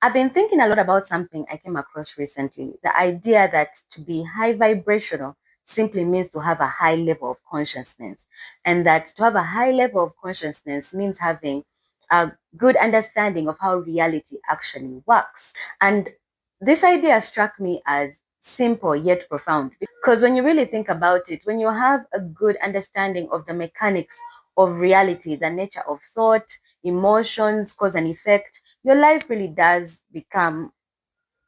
I've been thinking a lot about something I came across recently. The idea that to be high vibrational simply means to have a high level of consciousness, and that to have a high level of consciousness means having a good understanding of how reality actually works. And this idea struck me as simple yet profound because when you really think about it, when you have a good understanding of the mechanics of reality, the nature of thought, emotions, cause and effect, your life really does become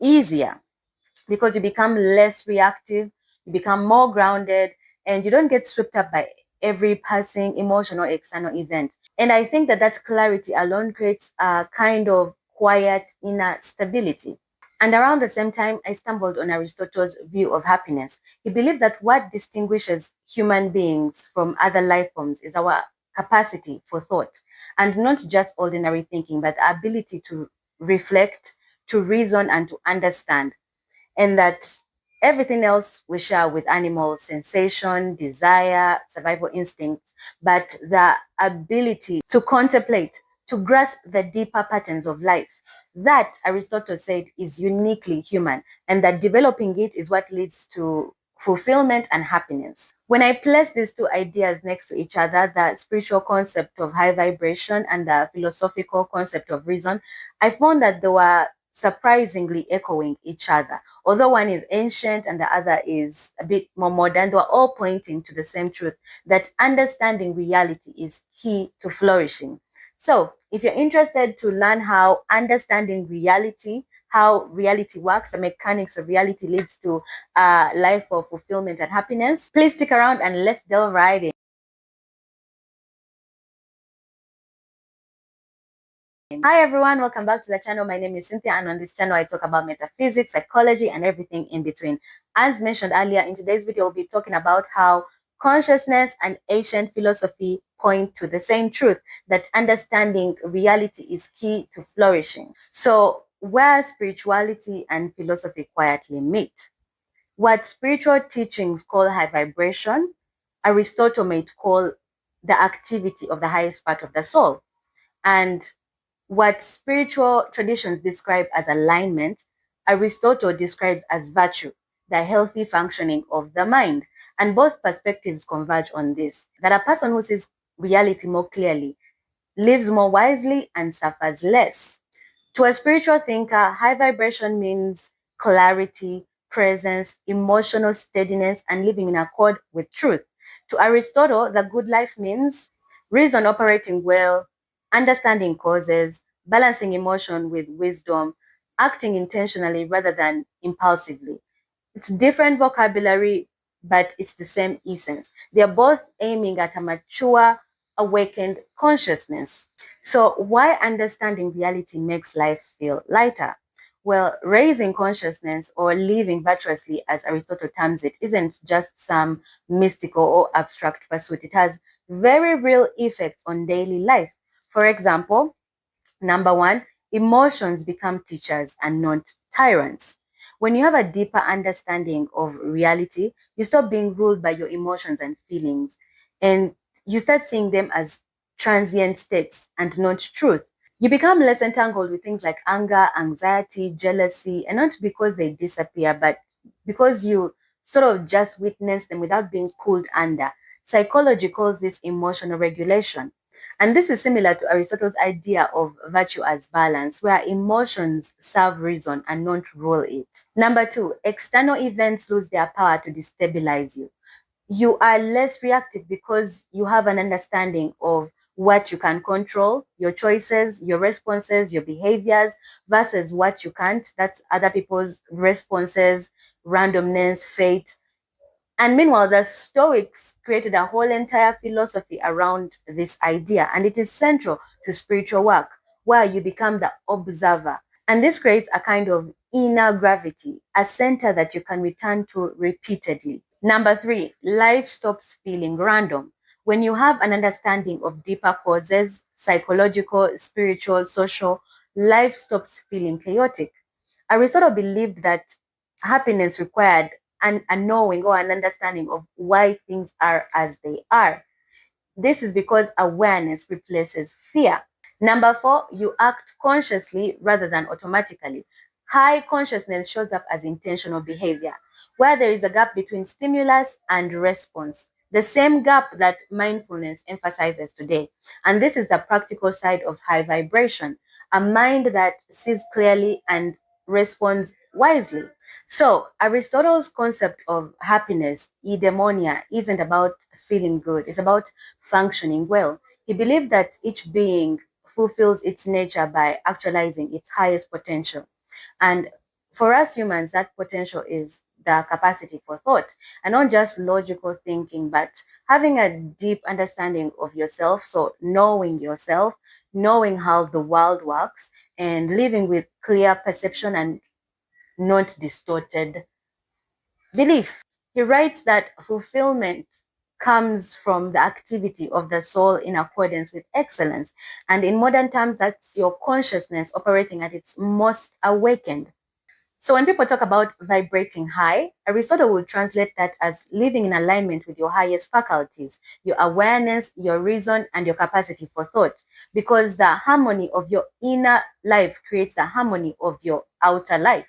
easier because you become less reactive, you become more grounded, and you don't get swept up by every passing emotional external event. And I think that that clarity alone creates a kind of quiet inner stability. And around the same time, I stumbled on Aristotle's view of happiness. He believed that what distinguishes human beings from other life forms is our capacity for thought, and not just ordinary thinking, but the ability to reflect, to reason, and to understand. And that everything else we share with animals, sensation, desire, survival instincts, but the ability to contemplate, to grasp the deeper patterns of life, that Aristotle said is uniquely human, and that developing it is what leads to fulfillment and happiness. When I place these two ideas next to each other, the spiritual concept of high vibration and the philosophical concept of reason, I found that they were surprisingly echoing each other. Although one is ancient and the other is a bit more modern, they are all pointing to the same truth, that understanding reality is key to flourishing. So, if you're interested to learn how understanding reality, how reality works, the mechanics of reality leads to a life of fulfillment and happiness, please stick around and let's delve right in. Hi everyone, welcome back to the channel. My name is Cynthia, and on this channel I talk about metaphysics, psychology, and everything in between. As mentioned earlier, in today's video we'll be talking about how consciousness and ancient philosophy point to the same truth, that understanding reality is key to flourishing. So where spirituality and philosophy quietly meet. What spiritual teachings call high vibration, Aristotle might call the activity of the highest part of the soul. And what spiritual traditions describe as alignment, Aristotle describes as virtue, the healthy functioning of the mind. And both perspectives converge on this, that a person who sees reality more clearly lives more wisely and suffers less. To a spiritual thinker, high vibration means clarity, presence, emotional steadiness, and living in accord with truth. To Aristotle, the good life means reason operating well, understanding causes, balancing emotion with wisdom, acting intentionally rather than impulsively. It's different vocabulary, but it's the same essence. They're both aiming at a mature, awakened consciousness. So, why understanding reality makes life feel lighter? Well, raising consciousness or living virtuously, as Aristotle terms it, isn't just some mystical or abstract pursuit. It has very real effects on daily life. For example, number one, emotions become teachers and not tyrants. When you have a deeper understanding of reality, you stop being ruled by your emotions and feelings, and you start seeing them as transient states and not truth. You become less entangled with things like anger, anxiety, jealousy, and not because they disappear, but because you sort of just witness them without being pulled under. Psychology calls this emotional regulation. And this is similar to Aristotle's idea of virtue as balance, where emotions serve reason and not rule it. Number two, external events lose their power to destabilize you. You are less reactive because you have an understanding of what you can control, your choices, your responses, your behaviors, versus what you can't. That's other people's responses, randomness, fate. And meanwhile, the Stoics created a whole entire philosophy around this idea, and it is central to spiritual work, where you become the observer. And this creates a kind of inner gravity, a center that you can return to repeatedly. Number three, life stops feeling random. When you have an understanding of deeper causes, psychological, spiritual, social, life stops feeling chaotic. Aristotle believed that happiness required a knowing or an understanding of why things are as they are. This is because awareness replaces fear. Number 4, you act consciously rather than automatically. High consciousness shows up as intentional behavior, where there is a gap between stimulus and response. The same gap that mindfulness emphasizes today. And this is the practical side of high vibration, a mind that sees clearly and responds wisely. So, Aristotle's concept of happiness, eudaimonia, isn't about feeling good, it's about functioning well. He believed that each being fulfills its nature by actualizing its highest potential. And for us humans, that potential is the capacity for thought, and not just logical thinking, but having a deep understanding of yourself. So, knowing yourself, knowing how the world works, and living with clear perception and not distorted belief. He writes that fulfillment comes from the activity of the soul in accordance with excellence. And in modern terms, that's your consciousness operating at its most awakened. So when people talk about vibrating high, Aristotle will translate that as living in alignment with your highest faculties, your awareness, your reason, and your capacity for thought. Because the harmony of your inner life creates the harmony of your outer life.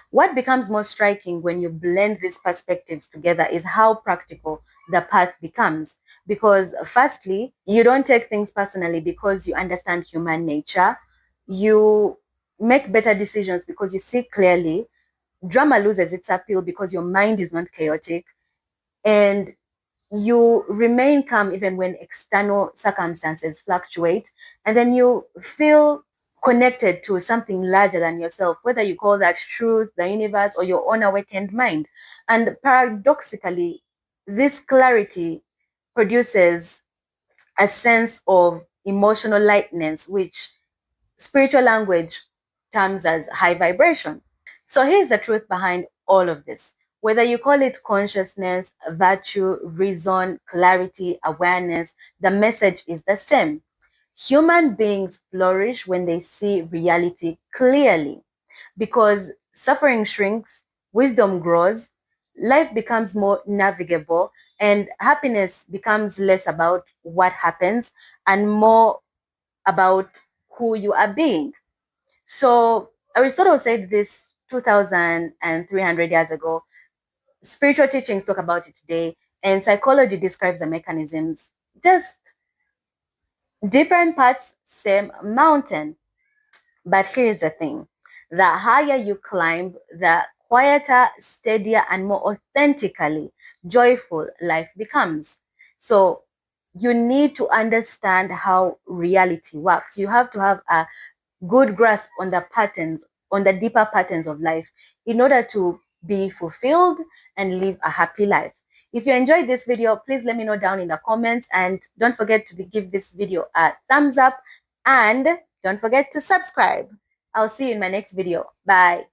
What becomes most striking when you blend these perspectives together is how practical the path becomes. Because, firstly, you don't take things personally because you understand human nature. You make better decisions because you see clearly. Drama loses its appeal because your mind is not chaotic. And you remain calm even when external circumstances fluctuate. And then you feel connected to something larger than yourself, whether you call that truth, the universe, or your own awakened mind. And paradoxically, this clarity produces a sense of emotional lightness, which spiritual language terms as high vibration. So here's the truth behind all of this. Whether you call it consciousness, virtue, reason, clarity, awareness, the message is the same. Human beings flourish when they see reality clearly because suffering shrinks, wisdom grows, life becomes more navigable, and happiness becomes less about what happens and more about who you are being. So Aristotle said this 2,300 years ago. Spiritual teachings talk about it today, and psychology describes the mechanisms. Just different parts, same mountain. But here's the thing. The higher you climb, the quieter, steadier, and more authentically joyful life becomes. So you need to understand how reality works. You have to have a good grasp on the patterns, on the deeper patterns of life in order to be fulfilled and live a happy life. If you enjoyed this video, please let me know down in the comments, and don't forget to give this video a thumbs up, and don't forget to subscribe. I'll see you in my next video. Bye.